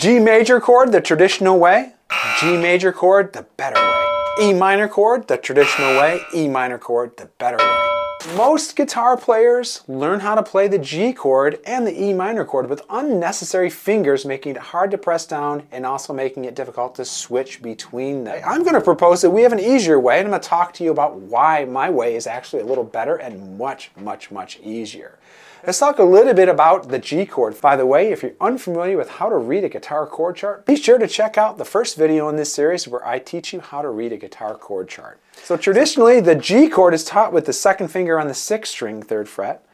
G major chord, the traditional way. G major chord, the better way. E minor chord, the traditional way. E minor chord, the better way. Most guitar players learn how to play the G chord and the E minor chord with unnecessary fingers, making it hard to press down and also making it difficult to switch between them. I'm going to propose that we have an easier way, and I'm going to talk to you about why my way is actually a little better and much, much, much easier. Let's talk a little bit about the G chord. By the way, if you're unfamiliar with how to read a guitar chord chart, be sure to check out the first video in this series where I teach you how to read a guitar chord chart. So traditionally, the G chord is taught with the second finger on the 6th string, 3rd fret,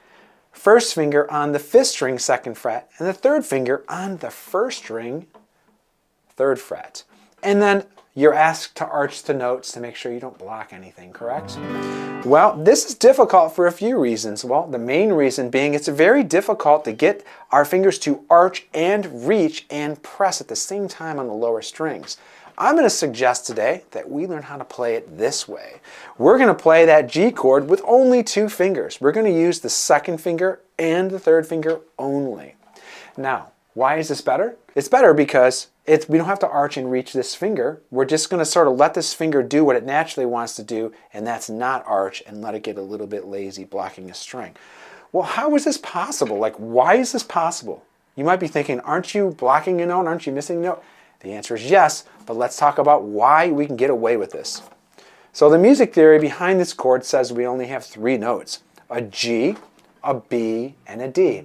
first finger on the 5th string, 2nd fret, and the third finger on the 1st string, 3rd fret. And then you're asked to arch the notes to make sure you don't block anything, correct? Well, this is difficult for a few reasons. Well, the main reason being it's very difficult to get our fingers to arch and reach and press at the same time on the lower strings. I'm going to suggest today that we learn how to play it this way. We're going to play that G chord with only 2 fingers. We're going to use the 2nd finger and the 3rd finger only. Now, why is this better? It's better because we don't have to arch and reach this finger. We're just going to sort of let this finger do what it naturally wants to do, and that's not arch and let it get a little bit lazy blocking a string. Well, how is this possible? Like, why is this possible? You might be thinking, aren't you blocking a note? Aren't you missing a note? The answer is yes, but let's talk about why we can get away with this. So the music theory behind this chord says we only have 3 notes, a G, a B, and a D.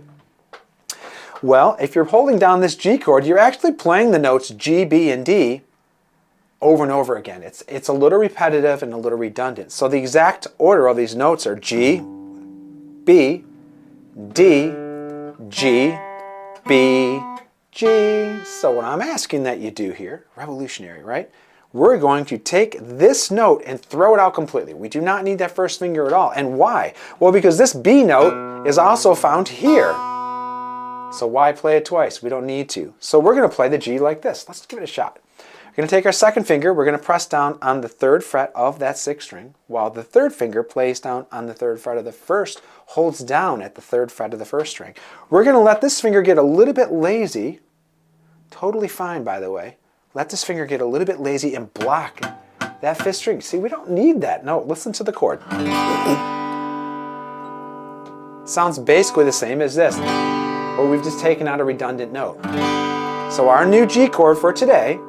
Well, if you're holding down this G chord, you're actually playing the notes G, B, and D over and over again. It's a little repetitive and a little redundant. So the exact order of these notes are G, B, D, G, B, G. So what I'm asking that you do here, revolutionary, right? We're going to take this note and throw it out completely. We do not need that first finger at all. And why? Well, because this B note is also found here. So why play it twice? We don't need to. So we're going to play the G like this. Let's give it a shot. We're going to take our 2nd finger. We're going to press down on the 3rd fret of that 6th string, while the 3rd finger plays down on the 3rd fret of the 1st, holds down at the 3rd fret of the 1st string. We're going to let this finger get a little bit lazy. Totally fine, by the way. Let this finger get a little bit lazy and block that 5th string. See, we don't need that. No, listen to the chord. Sounds basically the same as this, or we've just taken out a redundant note. So our new G chord for today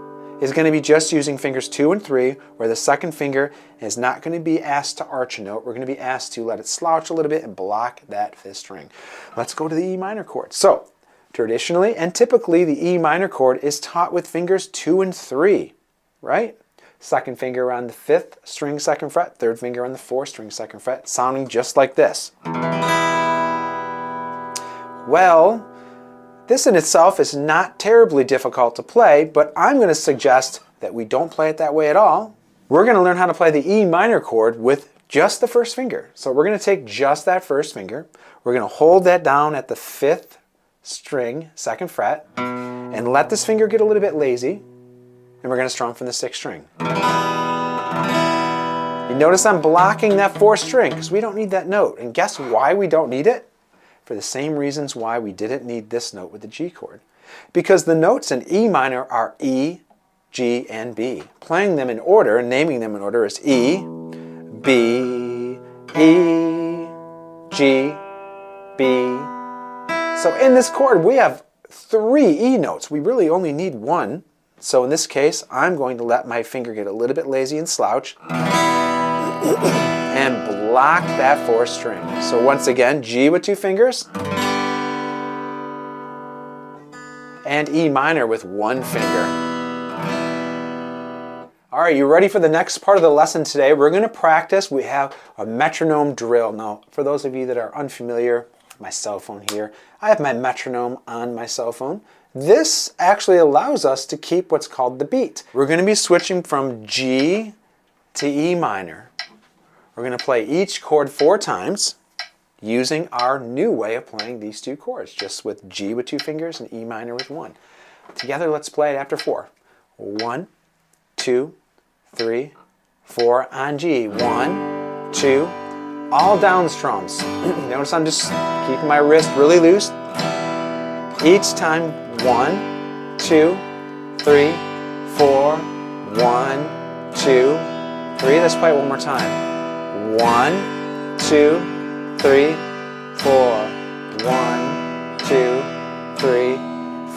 is going to be just using fingers 2 and 3, where the 2nd finger is not going to be asked to arch a note. We're going to be asked to let it slouch a little bit and block that 5th string. Let's go to the E minor chord. So traditionally and typically the E minor chord is taught with fingers 2 and 3, right? 2nd finger on the 5th string 2nd fret, 3rd finger on the 4th string 2nd fret, sounding just like this. Well, this in itself is not terribly difficult to play, but I'm going to suggest that we don't play it that way at all. We're going to learn how to play the E minor chord with just the 1st finger. So we're going to take just that 1st finger. We're going to hold that down at the 5th string, 2nd fret, and let this finger get a little bit lazy, and we're going to strum from the 6th string. You notice I'm blocking that 4th string because we don't need that note. And guess why we don't need it? For the same reasons why we didn't need this note with the G chord. Because the notes in E minor are E, G, and B. Playing them in order and naming them in order is E, B, E, G, B. So in this chord we have 3 E notes. We really only need 1. So in this case, I'm going to let my finger get a little bit lazy and slouch and block that 4th string. So once again, G with 2 fingers and E minor with 1 finger. All right, you ready for the next part of the lesson today? We're going to practice. We have a metronome drill. Now, for those of you that are unfamiliar, my cell phone here, I have my metronome on my cell phone. This actually allows us to keep what's called the beat. We're going to be switching from G to E minor. We're going to play each chord 4 times using our new way of playing these 2 chords, just with G with 2 fingers and E minor with 1. Together, let's play it after 4. 1, 2, 3, 4 on G. 1, 2, all down strums. Notice I'm just keeping my wrist really loose. Each time, 1, 2, 3, 4, 1, 2, 3. Let's play it one more time. 1, 2, 3, 4. 1, 2, 3,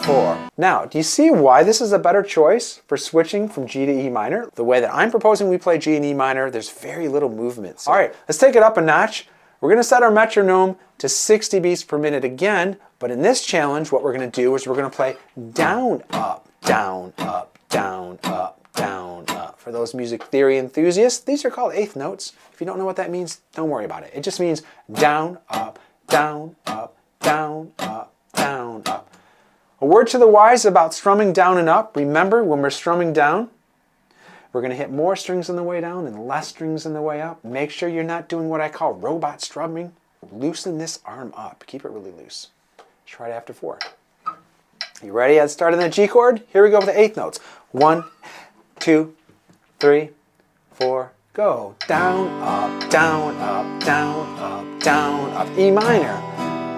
4. Now, do you see why this is a better choice for switching from G to E minor? The way that I'm proposing we play G and E minor, there's very little movement. So, all right, let's take it up a notch. We're going to set our metronome to 60 beats per minute again, but in this challenge, what we're going to do is we're going to play down, up, down, up, down, up, down, up. For those music theory enthusiasts, these are called eighth notes. If you don't know what that means, don't worry about it. It just means down, up, down, up, down, up, down, up. A word to the wise about strumming down and up. Remember, when we're strumming down, we're going to hit more strings on the way down and less strings on the way up. Make sure you're not doing what I call robot strumming. Loosen this arm up. Keep it really loose. Try it after 4. You ready? Let's start in the G chord. Here we go with the eighth notes. 1, 2, 3, 4, go. Down, up, down, up, down, up, down, up. E minor.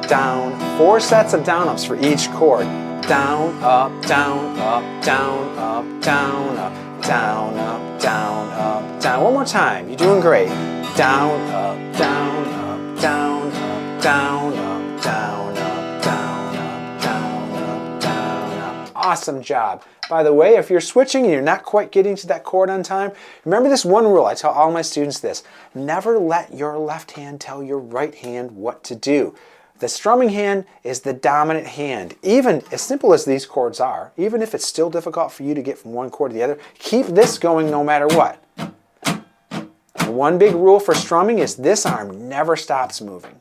Down. 4 sets of down ups for each chord. Down, up, down, up, down, up, down, up. Down, up, down, up, down. One more time. You're doing great. Down, up, down, up, down, up, down, up, down, up, down, up, down, up, down, up. Awesome job. By the way, if you're switching and you're not quite getting to that chord on time, remember this one rule. I tell all my students this. Never let your left hand tell your right hand what to do. The strumming hand is the dominant hand. Even as simple as these chords are, even if it's still difficult for you to get from one chord to the other, keep this going no matter what. And one big rule for strumming is this arm never stops moving.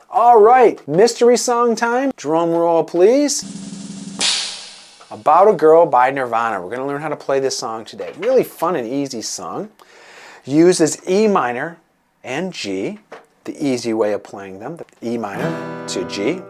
All right, mystery song time. Drum roll, please. About a Girl by Nirvana. We're going to learn how to play this song today. Really fun and easy song. Uses E minor and G. The easy way of playing them, the E minor to G.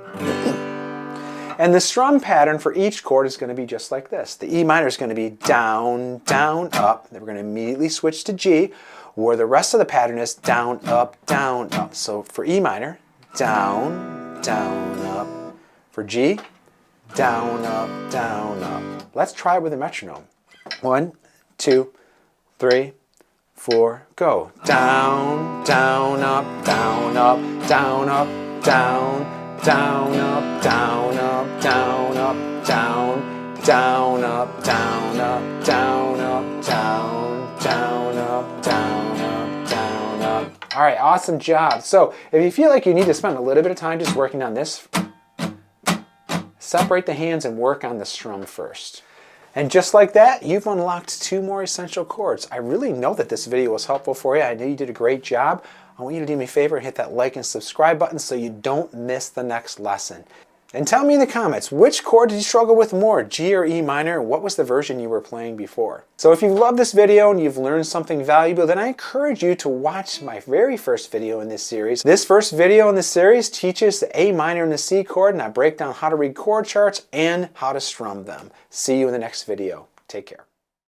And the strum pattern for each chord is going to be just like this. The E minor is going to be down, down, up. Then we're going to immediately switch to G, where the rest of the pattern is down, up, down, up. So for E minor, down, down, up. For G, down, up, down, up. Let's try it with a metronome. 1, 2, 3, 4, go. Down, down, up, down, up, down, up, down, down, up, down, up, down, up, down, down, up, down, up, down, up, down, down, up, down, up, down, up. All right, awesome job. So if you feel like you need to spend a little bit of time just working on this, separate the hands and work on the strum first. And just like that, you've unlocked 2 more essential chords. I really know that this video was helpful for you. I know you did a great job. I want you to do me a favor and hit that like and subscribe button so you don't miss the next lesson. And tell me in the comments, which chord did you struggle with more, G or E minor? What was the version you were playing before? So if you loved this video and you've learned something valuable, then I encourage you to watch my very first video in this series. This first video in this series teaches the A minor and the C chord, and I break down how to read chord charts and how to strum them. See you in the next video. Take care.